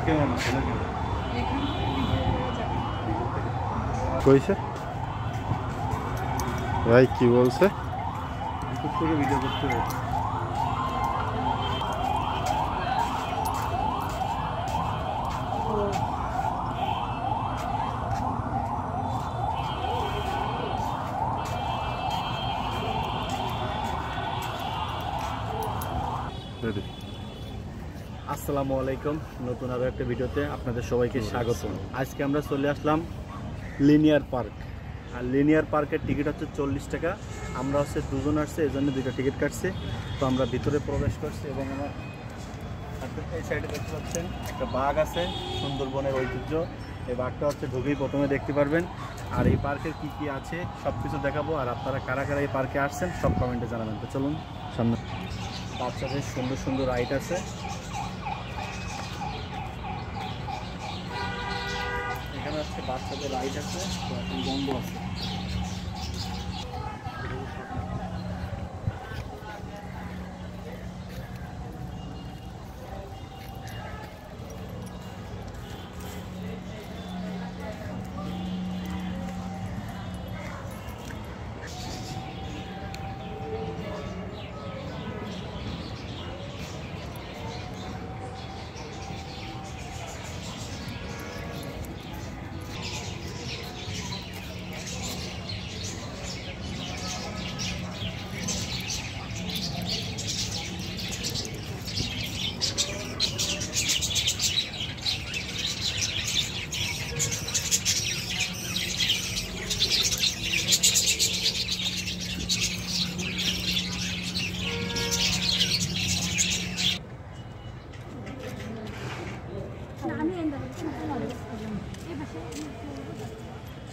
কেমন আছে নাকি কইছে ভাই কি বলছে ভিতর থেকে ভিডিও করতে হবে আসসালামু আলাইকুম নতুন আরো একটা ভিডিওতে আপনাদের সবাইকে স্বাগত আজকে আমরা চলে আসলাম লিনিয়ার পার্ক আর লিনিয়ার পার্কের টিকিট হচ্ছে 40 টাকা আমরা হচ্ছে দুজন আসছে এই জন্য দুইটা টিকিট কাটছে তো আমরা ভিতরে প্রবেশ করছি এবং আমার এই সাইডে দেখতে পাচ্ছেন একটা বাঘ আছে সুন্দরবনের ঐতিহ্য এই বাঘটা হচ্ছে ঢুকেই প্রথমে দেখতে পারবেন আর এই পার্কের কি কি আছে সব কিছু দেখাবো আর আপনারা কারা কারা এই পার্কে আসছেন সব কমেন্টে জানাবেন তো চলুন সামনে বাচ্চাদের সুন্দর সুন্দর রাইড আছে এখানে হচ্ছে বাচ্চাদের রাইড আছে তো এখন বন্ধ আছে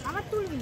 আমার তুলবি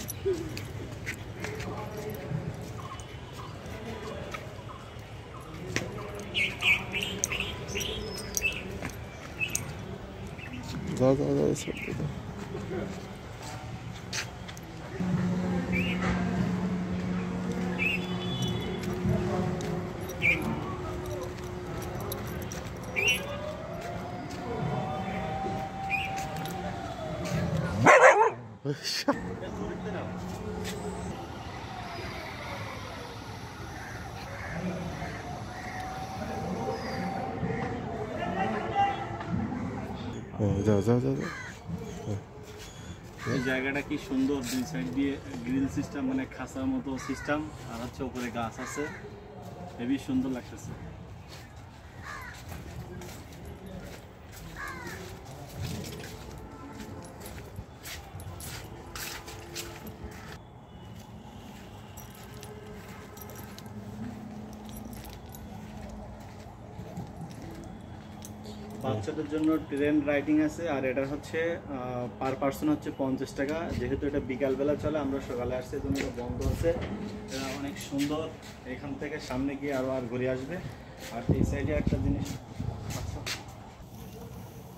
এই জায়গাটা কি সুন্দর দুই সাইড দিয়ে গ্রিল সিস্টেম মানে খাঁচার মতো সিস্টেম আর হচ্ছে উপরে গাছ আছে হেবি সুন্দর লাগতেছে বাচ্চাদের জন্য ট্রেন রাইডিং আছে আর এটা হচ্ছে পার পার্সন হচ্ছে 50 টাকা যেহেতু এটা বিকালবেলা চলে আমরা সকালে আসছি এই জন্য এটা বন্ধ আছে এটা অনেক সুন্দর এখান থেকে সামনে গিয়ে আর ঘুরে আসবে আর এই সাইডে একটা জিনিস আচ্ছা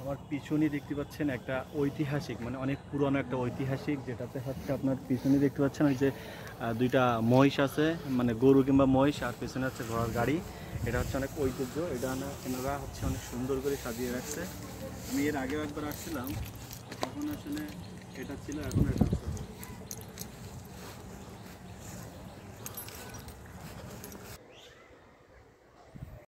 আমার পিছনে দেখতে পাচ্ছেন একটা ঐতিহাসিক মানে অনেক পুরনো একটা ঐতিহাসিক যেটাতে হচ্ছে আপনার পিছনে দেখতে পাচ্ছেন ওই যে দুইটা মহিষ আছে মানে গরু কিংবা মহিষ আর পিছনে হচ্ছে ঘোড়ার গাড়ি এটা হচ্ছে অনেক ঐতিহ্য এটা এনারা হচ্ছে অনেক সুন্দর করে সাজিয়ে রাখছে আমি এর আগেও একবার আসছিলাম তখন আসলে এটা ছিল এখন এটা আছে